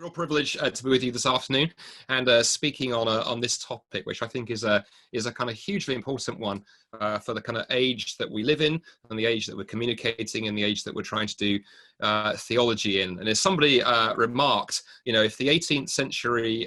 Real privilege to be with you this afternoon and speaking on this topic, which I think is a kind of hugely important one for the kind of age that we live in, and the age that we're communicating, and the age that we're trying to do theology in. And as somebody remarked, you know, if the 18th century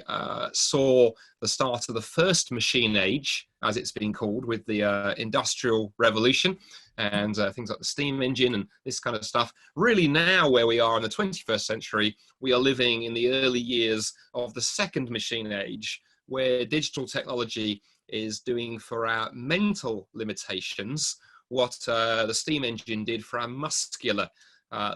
saw the start of the first machine age, as it's been called, with the Industrial Revolution and things like the steam engine and this kind of stuff, really now where we are in the 21st century, we are living in the early years of the second machine age, where digital technology is doing for our mental limitations what the steam engine did for our muscular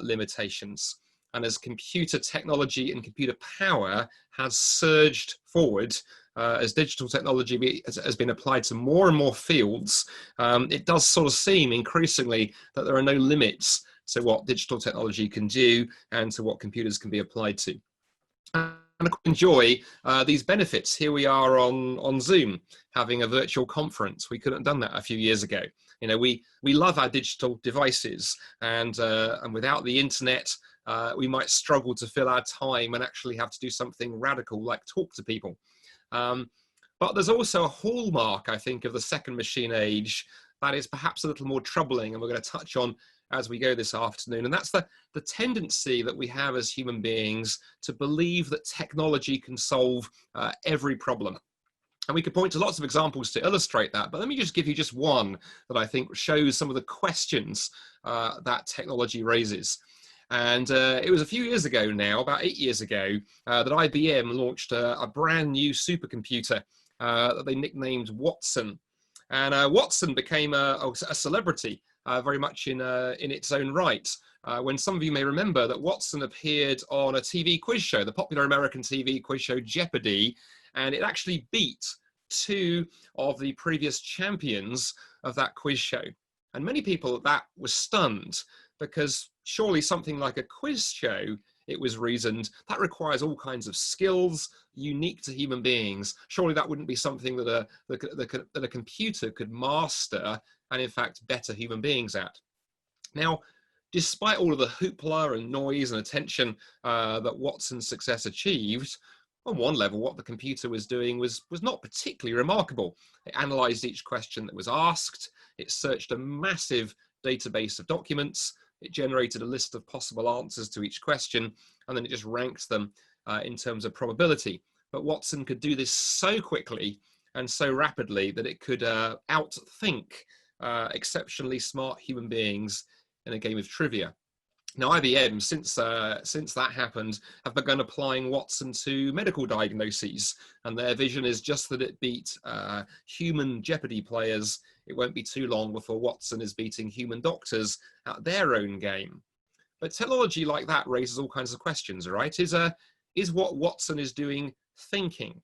limitations. And as computer technology and computer power has surged forward, as digital technology has been applied to more and more fields, it does sort of seem increasingly that there are no limits to what digital technology can do and to what computers can be applied to. And I enjoy these benefits. Here we are on Zoom having a virtual conference. We couldn't have done that a few years ago. You know, we love our digital devices, and without the internet, we might struggle to fill our time and actually have to do something radical like talk to people. But there's also a hallmark, I think, of the second machine age that is perhaps a little more troubling, and we're going to touch on as we go this afternoon. And that's the tendency that we have as human beings to believe that technology can solve every problem. And we could point to lots of examples to illustrate that, but let me just give you just one that I think shows some of the questions that technology raises. And it was a few years ago now, about 8 years ago, that IBM launched a brand new supercomputer that they nicknamed Watson. And Watson became a celebrity very much in its own right. When some of you may remember that Watson appeared on a TV quiz show, the popular American TV quiz show Jeopardy, and it actually beat two of the previous champions of that quiz show. And many people at that were stunned, because surely something like a quiz show, it was reasoned, that requires all kinds of skills unique to human beings. Surely that wouldn't be something that a computer could master and in fact better human beings at. Now, despite all of the hoopla and noise and attention that Watson's success achieved, on one level, what the computer was doing was not particularly remarkable. It analysed each question that was asked, it searched a massive database of documents, it generated a list of possible answers to each question, and then it just ranked them in terms of probability. But Watson could do this so quickly and so rapidly that it could outthink exceptionally smart human beings in a game of trivia. Now, IBM, since that happened, have begun applying Watson to medical diagnoses, and their vision is just that it beat human Jeopardy players. It won't be too long before Watson is beating human doctors at their own game. But technology like that raises all kinds of questions, right? Is what Watson is doing thinking?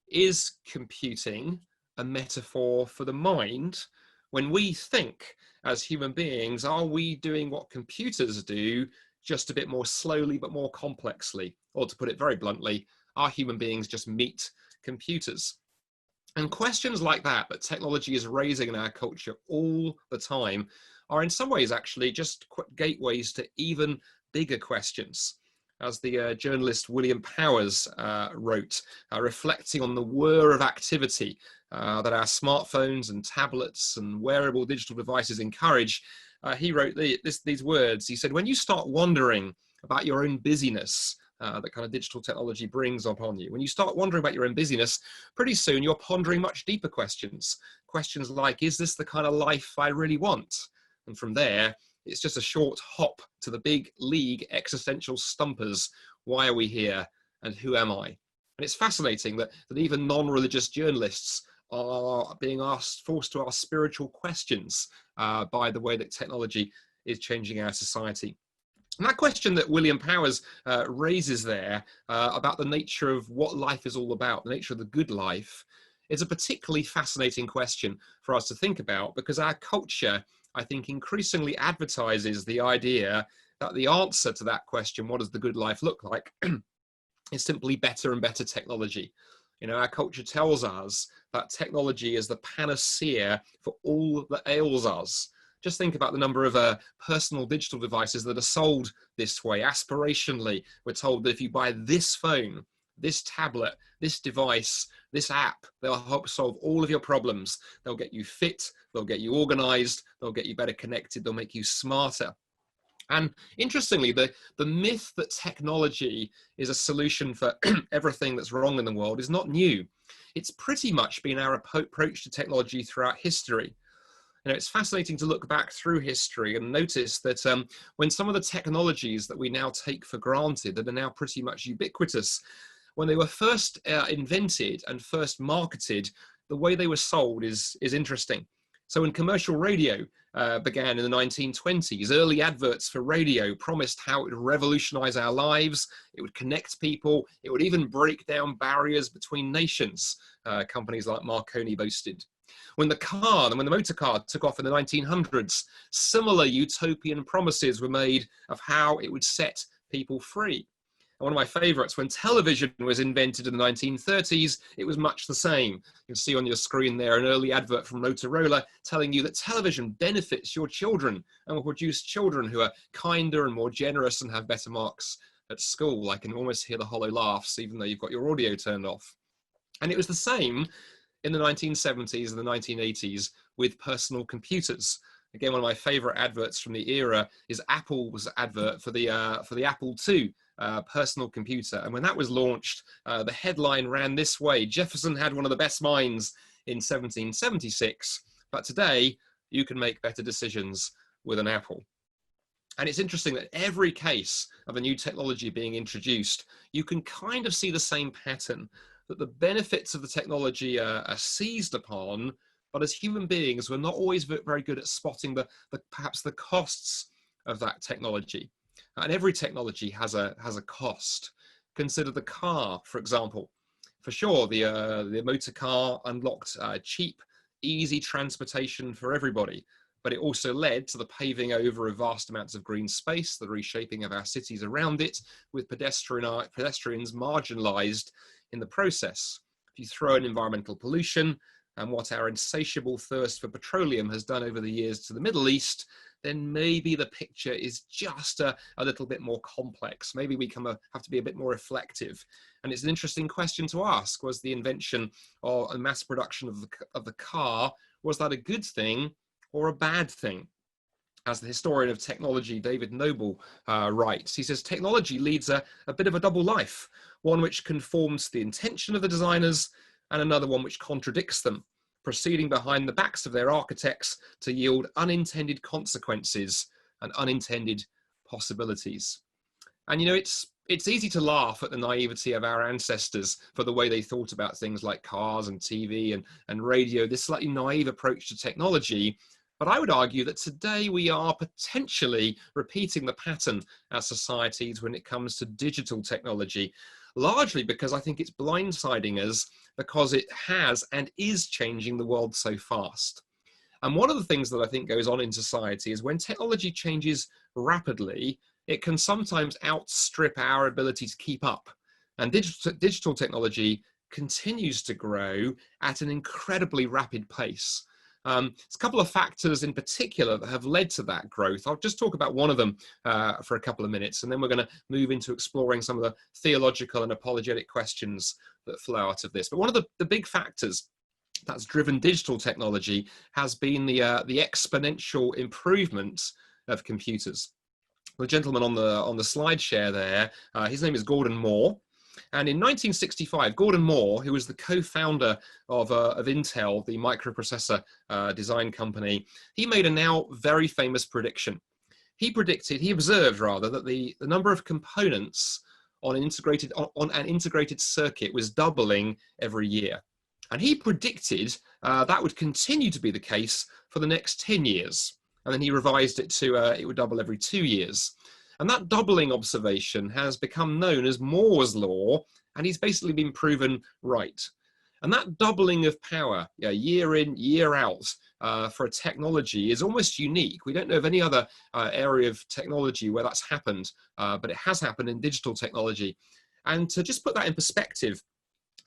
Is computing a metaphor for the mind? When we think as human beings, are we doing what computers do, just a bit more slowly but more complexly? Or to put it very bluntly, are human beings just meat computers? And questions like that technology is raising in our culture all the time are in some ways actually just gateways to even bigger questions. As the journalist William Powers wrote, reflecting on the whir of activity that our smartphones and tablets and wearable digital devices encourage, he wrote these words. He said, when you start wondering about your own busyness that kind of digital technology brings upon you, when you start wondering about your own busyness, pretty soon you're pondering much deeper questions. Questions like, is this the kind of life I really want? And from there, it's just a short hop to the big league existential stumpers. Why are we here? And who am I? And it's fascinating that even non-religious journalists are being forced to ask spiritual questions by the way that technology is changing our society. And that question that William Powers raises there about the nature of what life is all about, the nature of the good life, is a particularly fascinating question for us to think about, because our culture, I think, increasingly advertises the idea that the answer to that question, what does the good life look like, is simply better and better technology. You know, our culture tells us that technology is the panacea for all that ails us. Just think about the number of personal digital devices that are sold this way. Aspirationally, we're told that if you buy this phone, this tablet, this device, this app, they'll help solve all of your problems. They'll get you fit, they'll get you organized, they'll get you better connected, they'll make you smarter. And interestingly, the myth that technology is a solution for everything that's wrong in the world is not new. It's pretty much been our approach to technology throughout history. You know, it's fascinating to look back through history and notice that when some of the technologies that we now take for granted, that are now pretty much ubiquitous, when they were first invented and first marketed, the way they were sold is interesting. So when commercial radio began in the 1920s, early adverts for radio promised how it would revolutionize our lives, it would connect people, it would even break down barriers between nations, companies like Marconi boasted. When the motor car took off in the 1900s, similar utopian promises were made of how it would set people free. And one of my favorites, when television was invented in the 1930s, it was much the same. You can see on your screen there an early advert from Motorola telling you that television benefits your children and will produce children who are kinder and more generous and have better marks at school. I can almost hear the hollow laughs, even though you've got your audio turned off. And it was the same in the 1970s and the 1980s with personal computers. Again, one of my favorite adverts from the era is Apple's advert for the Apple II personal computer. And when that was launched, the headline ran this way: Jefferson had one of the best minds in 1776, but today you can make better decisions with an Apple. And it's interesting that every case of a new technology being introduced, you can kind of see the same pattern, that the benefits of the technology are seized upon, but as human beings, we're not always very good at spotting perhaps the costs of that technology. And every technology has a cost. Consider the car, for example. For sure, the motor car unlocked cheap, easy transportation for everybody, but it also led to the paving over of vast amounts of green space, the reshaping of our cities around it, with pedestrians marginalized in the process. If you throw in environmental pollution and what our insatiable thirst for petroleum has done over the years to the Middle East, then maybe the picture is just a little bit more complex. Maybe we have to be a bit more reflective. And it's an interesting question to ask: was the invention or mass production of the car, was that a good thing or a bad thing? As the historian of technology, David Noble, writes, he says, technology leads a bit of a double life, one which conforms to the intention of the designers and another one which contradicts them, proceeding behind the backs of their architects to yield unintended consequences and unintended possibilities. And, you know, it's easy to laugh at the naivety of our ancestors for the way they thought about things like cars and TV and radio, this slightly naive approach to technology. But I would argue that today we are potentially repeating the pattern as societies when it comes to digital technology, largely because I think it's blindsiding us because it has and is changing the world so fast. And one of the things that I think goes on in society is when technology changes rapidly, it can sometimes outstrip our ability to keep up. And digital technology continues to grow at an incredibly rapid pace. There's a couple of factors in particular that have led to that growth. I'll just talk about one of them for a couple of minutes, and then we're going to move into exploring some of the theological and apologetic questions that flow out of this. But one of the big factors that's driven digital technology has been the exponential improvement of computers. The gentleman on the slide share there, his name is Gordon Moore. And in 1965, Gordon Moore, who was the co-founder of Intel, the microprocessor design company, he made a now very famous prediction. He observed rather, that the number of components on an integrated circuit was doubling every year. And he predicted that would continue to be the case for the next 10 years. And then he revised it to it would double every 2 years. And that doubling observation has become known as Moore's law, and he's basically been proven right. And that doubling of power, year in, year out, for a technology is almost unique. We don't know of any other area of technology where that's happened, but it has happened in digital technology. And to just put that in perspective,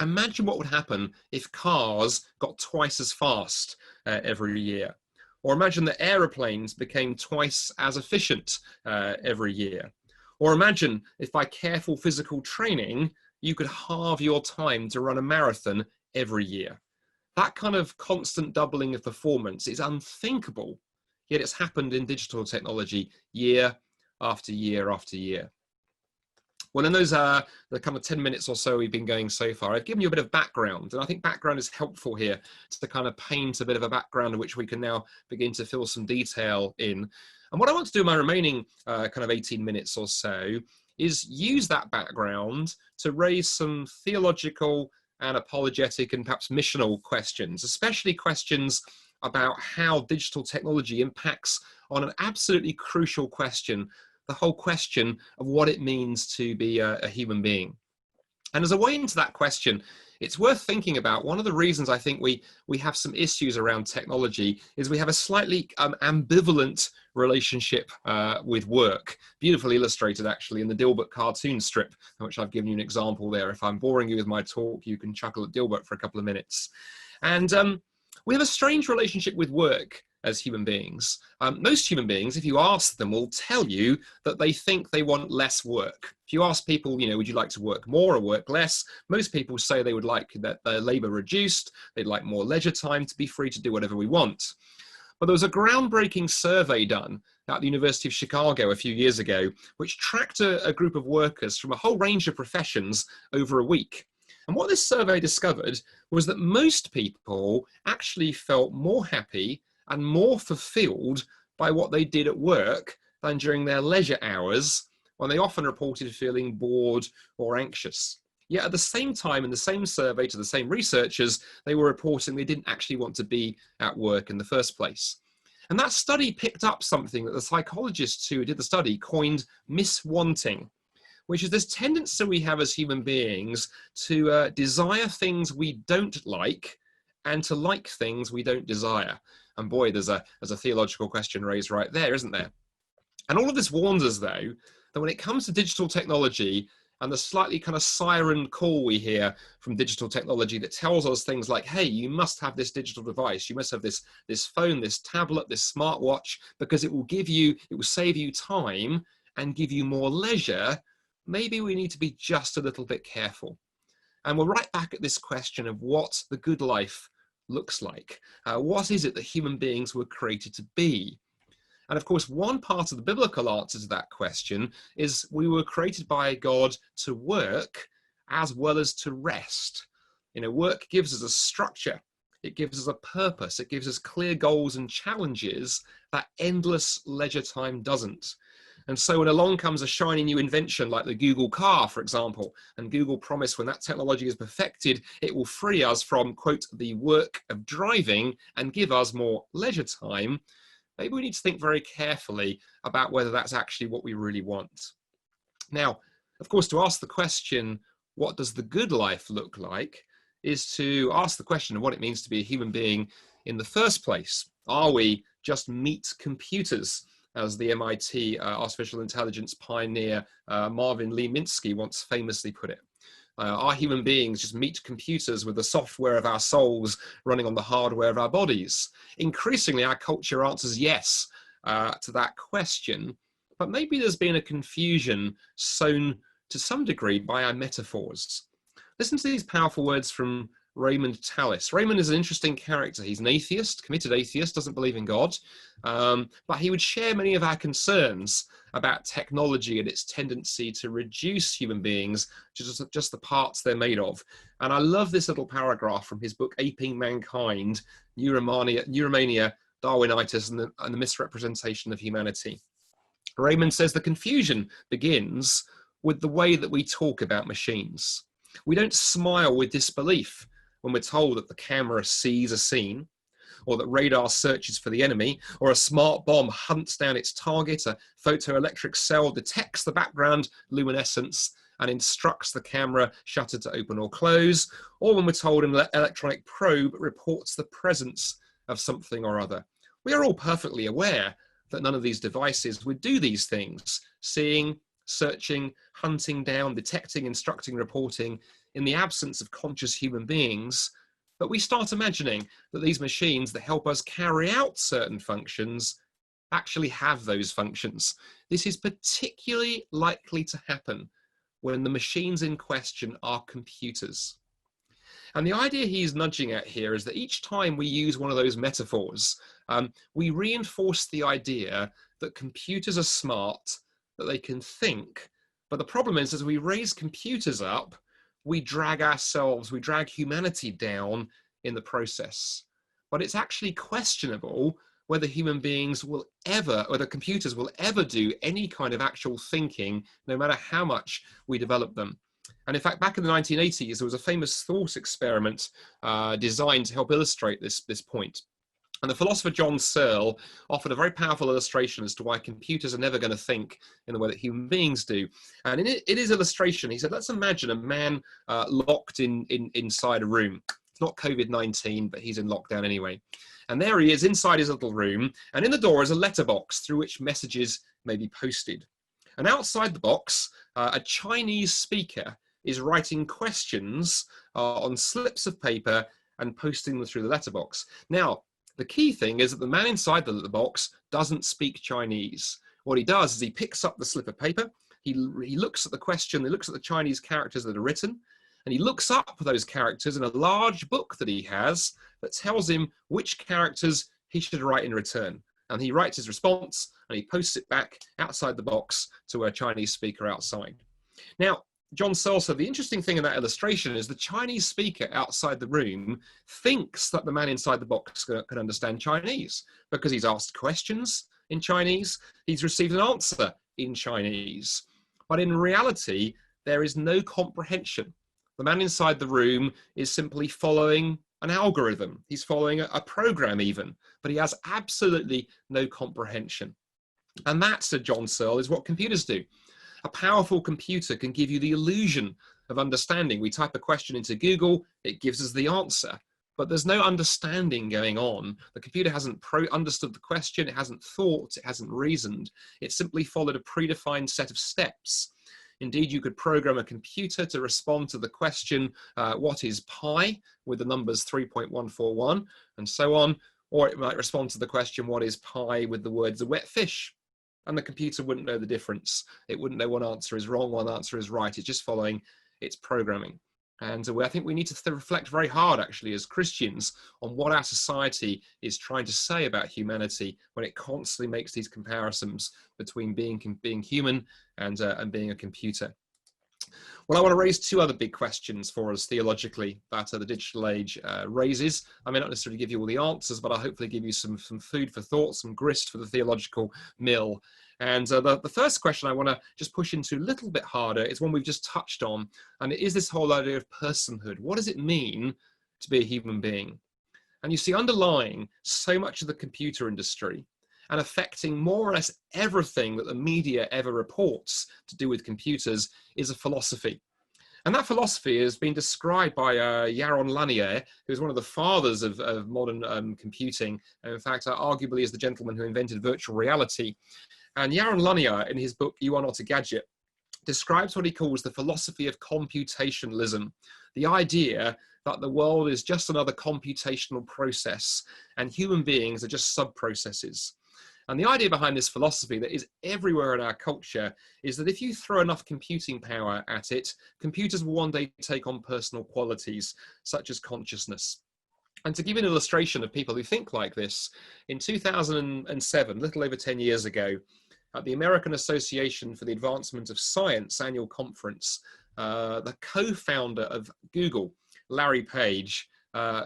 imagine what would happen if cars got twice as fast every year. Or imagine that aeroplanes became twice as efficient every year. Or imagine if by careful physical training, you could halve your time to run a marathon every year. That kind of constant doubling of performance is unthinkable, yet it's happened in digital technology year after year after year. Well, in those the kind of 10 minutes or so we've been going so far, I've given you a bit of background, and I think background is helpful here to kind of paint a bit of a background in which we can now begin to fill some detail in. And what I want to do in my remaining kind of 18 minutes or so is use that background to raise some theological and apologetic and perhaps missional questions, especially questions about how digital technology impacts on an absolutely crucial question, the whole question of what it means to be a human being. And as a way into that question, it's worth thinking about one of the reasons I think we have some issues around technology is we have a slightly ambivalent relationship with work, beautifully illustrated actually in the Dilbert cartoon strip, which I've given you an example there. If I'm boring you with my talk, you can chuckle at Dilbert for a couple of minutes. And we have a strange relationship with work as human beings. Most human beings, if you ask them, will tell you that they think they want less work. If you ask people, you know, would you like to work more or work less? Most people say they would like that their labor reduced. They'd like more leisure time to be free to do whatever we want. But there was a groundbreaking survey done at the University of Chicago a few years ago, which tracked a group of workers from a whole range of professions over a week. And what this survey discovered was that most people actually felt more happy and more fulfilled by what they did at work than during their leisure hours, when they often reported feeling bored or anxious. Yet at the same time, in the same survey to the same researchers, they were reporting they didn't actually want to be at work in the first place. And that study picked up something that the psychologists who did the study coined miswanting, which is this tendency we have as human beings to desire things we don't like and to like things we don't desire. And boy, there's a theological question raised right there, isn't there? And all of this warns us, though, that when it comes to digital technology and the slightly kind of siren call we hear from digital technology that tells us things like, hey, you must have this digital device, you must have this phone, this tablet, this smartwatch, because it will save you time and give you more leisure, maybe we need to be just a little bit careful. And we're right back at this question of what the good life looks like. What is it that human beings were created to be? And of course, one part of the biblical answer to that question is we were created by God to work as well as to rest. You know, work gives us a structure. It gives us a purpose. It gives us clear goals and challenges that endless leisure time doesn't. And so when along comes a shiny new invention like the Google car, for example, and Google promised when that technology is perfected, it will free us from, quote, the work of driving and give us more leisure time, maybe we need to think very carefully about whether that's actually what we really want. Now, of course, to ask the question, what does the good life look like, is to ask the question of what it means to be a human being in the first place. Are we just meat computers, as the MIT artificial intelligence pioneer Marvin Lee Minsky once famously put it? Are human beings just meat computers with the software of our souls running on the hardware of our bodies? Increasingly, our culture answers yes to that question, but maybe there's been a confusion sown to some degree by our metaphors. Listen to these powerful words from Raymond Tallis. Raymond is an interesting character. He's an atheist, committed atheist, doesn't believe in God, but he would share many of our concerns about technology and its tendency to reduce human beings to just the parts they're made of. And I love this little paragraph from his book, Aping Mankind, Neuromania, Darwinitis, and the Misrepresentation of Humanity. Raymond says the confusion begins with the way that we talk about machines. We don't smile with disbelief when we're told that the camera sees a scene, or that radar searches for the enemy, or a smart bomb hunts down its target, a photoelectric cell detects the background luminescence and instructs the camera shutter to open or close, or when we're told an electronic probe reports the presence of something or other. We are all perfectly aware that none of these devices would do these things, seeing, searching, hunting down, detecting, instructing, reporting, in the absence of conscious human beings. But we start imagining that these machines that help us carry out certain functions actually have those functions. This is particularly likely to happen when the machines in question are computers. And the idea he's nudging at here is that each time we use one of those metaphors, we reinforce the idea that computers are smart, that they can think. But the problem is, as we raise computers up, we drag humanity down in the process. But it's actually questionable whether human beings will ever, whether computers will ever do any kind of actual thinking, no matter how much we develop them. And in fact, back in the 1980s, there was a famous thought experiment designed to help illustrate this point. And the philosopher John Searle offered a very powerful illustration as to why computers are never going to think in the way that human beings do. And in his illustration, he said, let's imagine a man locked inside a room. It's not COVID-19, but he's in lockdown anyway. And there he is inside his little room. And in the door is a letterbox through which messages may be posted. And outside the box, a Chinese speaker is writing questions on slips of paper and posting them through the letterbox. Now, the key thing is that the man inside the letterbox doesn't speak Chinese. What he does is he picks up the slip of paper, he looks at the question, he looks at the Chinese characters that are written, and he looks up those characters in a large book that he has that tells him which characters he should write in return. And he writes his response and he posts it back outside the box to a Chinese speaker outside. Now, John Searle said the interesting thing in that illustration is the Chinese speaker outside the room thinks that the man inside the box can understand Chinese because he's asked questions in Chinese, he's received an answer in Chinese. But in reality, there is no comprehension. The man inside the room is simply following an algorithm. He's following a program even, but he has absolutely no comprehension. And that, said John Searle, is what computers do. A powerful computer can give you the illusion of understanding. We type a question into Google, it gives us the answer, but there's no understanding going on. The computer hasn't understood the question, it hasn't thought, it hasn't reasoned. It simply followed a predefined set of steps. Indeed, you could program a computer to respond to the question, what is pi, with the numbers 3.141, and so on. Or it might respond to the question, what is pi, with the words a wet fish. And the computer wouldn't know the difference. It wouldn't know one answer is wrong, one answer is right. It's just following its programming. And I think we need to reflect very hard, actually, as Christians, on what our society is trying to say about humanity when it constantly makes these comparisons between being human and being a computer. Well, I want to raise two other big questions for us theologically that the digital age raises. I may not necessarily give you all the answers, but I'll hopefully give you some food for thought, some grist for the theological mill. And the first question I want to just push into a little bit harder is one we've just touched on, and it is this whole idea of personhood. What does it mean to be a human being? And you see, underlying so much of the computer industry and affecting more or less everything that the media ever reports to do with computers is a philosophy. And that philosophy has been described by Jaron Lanier, who is one of the fathers of modern computing, and in fact, arguably is the gentleman who invented virtual reality. And Jaron Lanier, in his book, You Are Not a Gadget, describes what he calls the philosophy of computationalism, the idea that the world is just another computational process and human beings are just sub-processes. And the idea behind this philosophy that is everywhere in our culture is that if you throw enough computing power at it, computers will one day take on personal qualities such as consciousness. And to give an illustration of people who think like this, in 2007, a little over 10 years ago, at the American Association for the Advancement of Science annual conference, the co-founder of Google, Larry Page,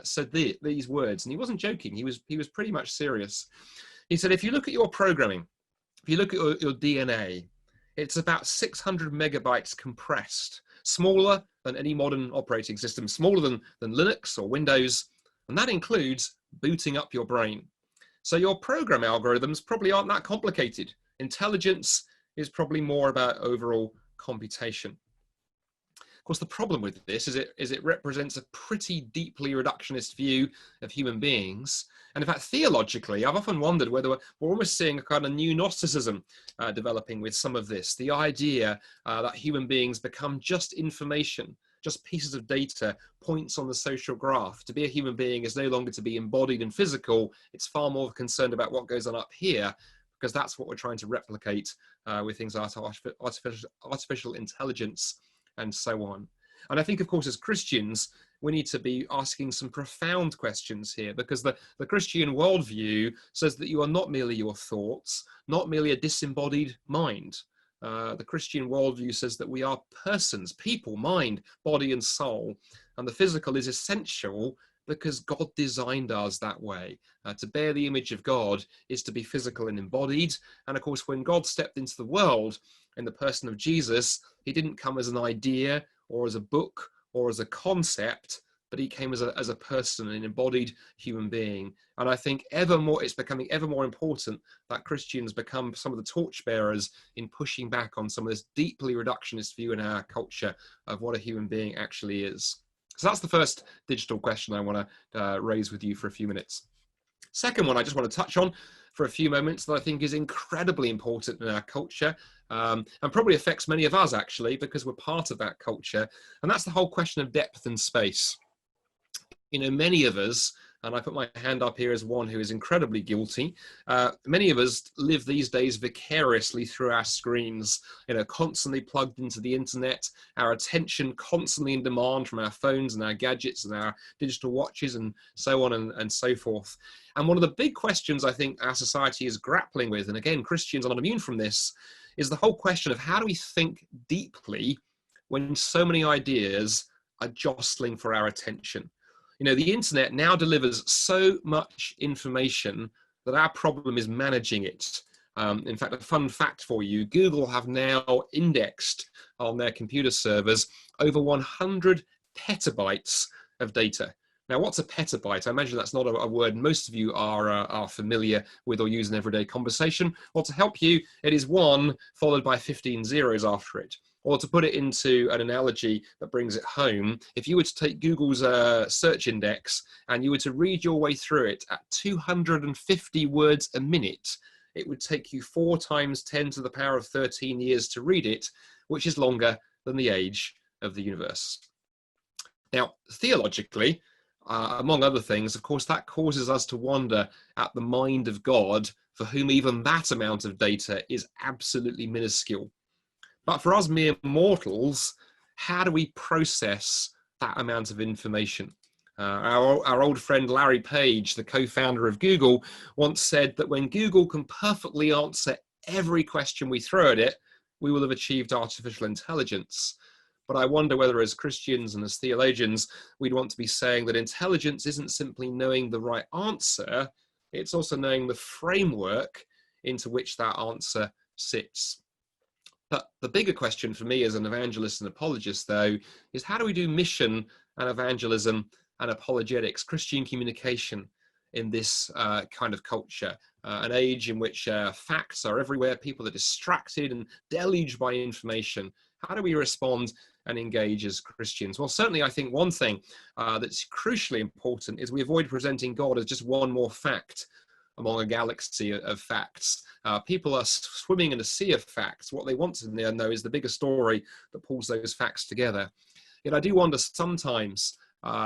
said these words, and he wasn't joking, he was pretty much serious. He said, if you look at your programming, if you look at your DNA, it's about 600 megabytes compressed, smaller than any modern operating system, smaller than Linux or Windows, and that includes booting up your brain. So your program algorithms probably aren't that complicated. Intelligence is probably more about overall computation. Of course, the problem with this is it represents a pretty deeply reductionist view of human beings. And in fact, theologically, I've often wondered whether we're almost seeing a kind of new Gnosticism developing with some of this, the idea that human beings become just information, just pieces of data, points on the social graph. To be a human being is no longer to be embodied and physical. It's far more concerned about what goes on up here, because that's what we're trying to replicate with things like artificial intelligence and so on. And I think, of course, as Christians, we need to be asking some profound questions here, because the Christian worldview says that you are not merely your thoughts, not merely a disembodied mind. The Christian worldview says that we are persons, people, mind, body, and soul. And the physical is essential because God designed us that way. To bear the image of God is to be physical and embodied. And of course, when God stepped into the world in the person of Jesus, he didn't come as an idea or as a book or as a concept, but he came as a person, an embodied human being. And I think it's becoming ever more important that Christians become some of the torchbearers in pushing back on some of this deeply reductionist view in our culture of what a human being actually is. So that's the first digital question I want to raise with you for a few minutes. Second one I just want to touch on for a few moments that I think is incredibly important in our culture, and probably affects many of us actually, because we're part of that culture, and that's the whole question of depth and space. You know, many of us, and I put my hand up here as one who is incredibly guilty, many of us live these days vicariously through our screens, you know, constantly plugged into the internet, our attention constantly in demand from our phones and our gadgets and our digital watches and so on and so forth. And one of the big questions I think our society is grappling with, and again, Christians are not immune from this, is the whole question of how do we think deeply when so many ideas are jostling for our attention? You know, the internet now delivers so much information that our problem is managing it. In fact, a fun fact for you, Google have now indexed on their computer servers over 100 petabytes of data. Now, what's a petabyte? I imagine that's not a word most of you are familiar with or use in everyday conversation. Well, to help you, it is 1 followed by 15 zeros after it. Or to put it into an analogy that brings it home, if you were to take Google's search index and you were to read your way through it at 250 words a minute, it would take you 4 times 10 to the power of 13 years to read it, which is longer than the age of the universe. Now, theologically, among other things, of course, that causes us to wonder at the mind of God, for whom even that amount of data is absolutely minuscule. But for us mere mortals, how do we process that amount of information? Our old friend Larry Page, the co-founder of Google, once said that when Google can perfectly answer every question we throw at it, we will have achieved artificial intelligence. But I wonder whether as Christians and as theologians, we'd want to be saying that intelligence isn't simply knowing the right answer, it's also knowing the framework into which that answer sits. But the bigger question for me as an evangelist and apologist, though, is how do we do mission and evangelism and apologetics, Christian communication in this kind of culture, an age in which facts are everywhere, people are distracted and deluged by information. How do we respond and engage as Christians? Well, certainly I think one thing that's crucially important is we avoid presenting God as just one more fact among a galaxy of facts. People are swimming in a sea of facts. What they want to know is the bigger story that pulls those facts together. Yet I do wonder sometimes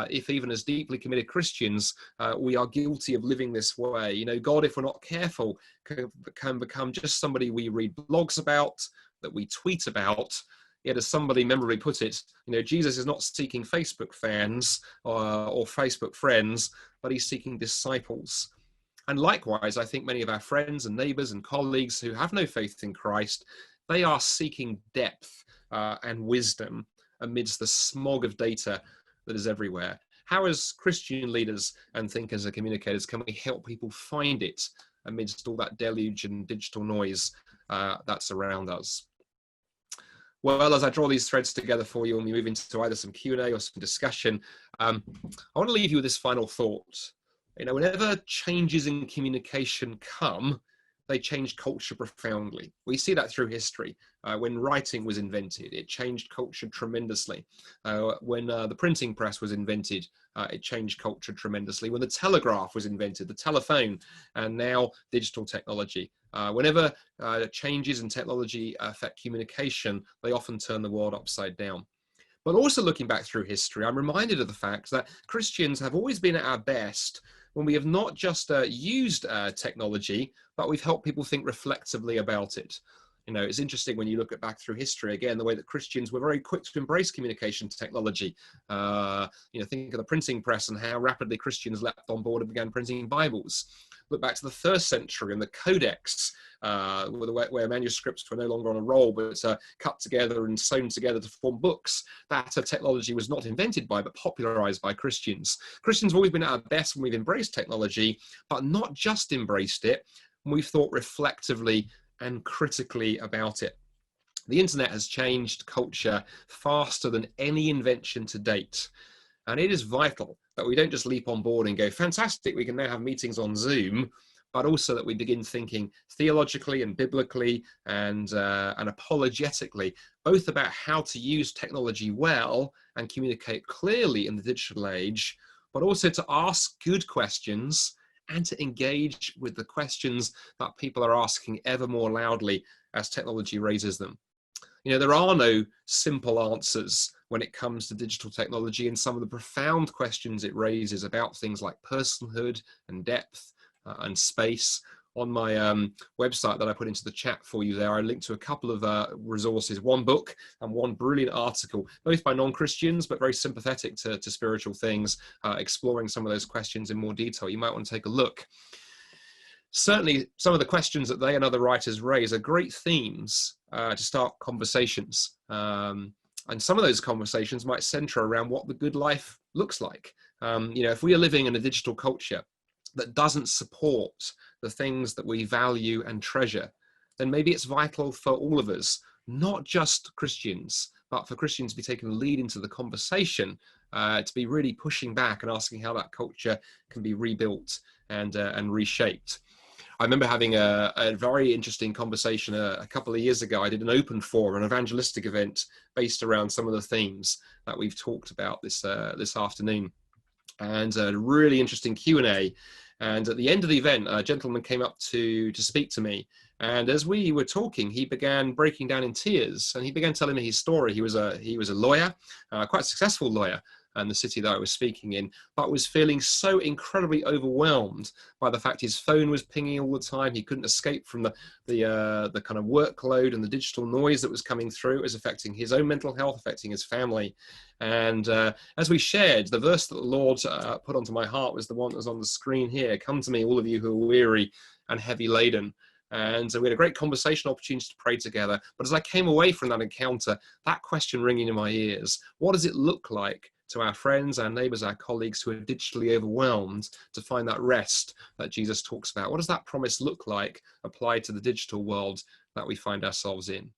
if even as deeply committed Christians, we are guilty of living this way. You know, God, if we're not careful, can become just somebody we read blogs about, that we tweet about. Yet as somebody memorably put it, you know, Jesus is not seeking Facebook fans or Facebook friends, but he's seeking disciples. And likewise, I think many of our friends and neighbours and colleagues who have no faith in Christ, they are seeking depth and wisdom amidst the smog of data that is everywhere. How as Christian leaders and thinkers and communicators can we help people find it amidst all that deluge and digital noise that's around us? Well, as I draw these threads together for you and we move into either some Q&A or some discussion, I want to leave you with this final thought. You know, whenever changes in communication come, they change culture profoundly. We see that through history. When writing was invented, it changed culture tremendously. When the printing press was invented, it changed culture tremendously. When the telegraph was invented, the telephone, and now digital technology. Whenever changes in technology affect communication, they often turn the world upside down. But also looking back through history, I'm reminded of the fact that Christians have always been at our best when we have not just used technology, but we've helped people think reflectively about it. You know, it's interesting when you look back through history, again, the way that Christians were very quick to embrace communication technology. You know, think of the printing press and how rapidly Christians leapt on board and began printing Bibles. Look back to the first century and the codex, where manuscripts were no longer on a roll, but cut together and sewn together to form books. That technology was not invented by, but popularized by Christians. Christians have always been at our best when we've embraced technology, but not just embraced it, when we've thought reflectively and critically about it. The internet has changed culture faster than any invention to date. And it is vital that we don't just leap on board and go, fantastic, we can now have meetings on Zoom, but also that we begin thinking theologically and biblically and apologetically, both about how to use technology well and communicate clearly in the digital age, but also to ask good questions and to engage with the questions that people are asking ever more loudly as technology raises them. You know, there are no simple answers when it comes to digital technology, and some of the profound questions it raises about things like personhood and depth and space. On my website that I put into the chat for you there, I linked to a couple of resources, one book and one brilliant article, both by non-Christians, but very sympathetic to spiritual things, exploring some of those questions in more detail. You might want to take a look. Certainly, some of the questions that they and other writers raise are great themes to start conversations. And some of those conversations might center around what the good life looks like. You know, if we are living in a digital culture that doesn't support the things that we value and treasure, then maybe it's vital for all of us, not just Christians, but for Christians to be taking the lead into the conversation, to be really pushing back and asking how that culture can be rebuilt and reshaped. I remember having a very interesting conversation a couple of years ago. I did an open forum, an evangelistic event based around some of the themes that we've talked about this afternoon, and a really interesting Q&A. And at the end of the event, a gentleman came up to speak to me. And as we were talking, he began breaking down in tears, and he began telling me his story. He was a lawyer, quite a successful lawyer in the city that I was speaking in, but was feeling so incredibly overwhelmed by the fact his phone was pinging all the time. He couldn't escape from the kind of workload and the digital noise that was coming through. It was affecting his own mental health, affecting his family. And as we shared, the verse that the Lord put onto my heart was the one that was on the screen here. Come to me, all of you who are weary and heavy laden. And we had a great conversation opportunity to pray together. But as I came away from that encounter, that question ringing in my ears, what does it look like to our friends, our neighbours, our colleagues who are digitally overwhelmed to find that rest that Jesus talks about? What does that promise look like applied to the digital world that we find ourselves in?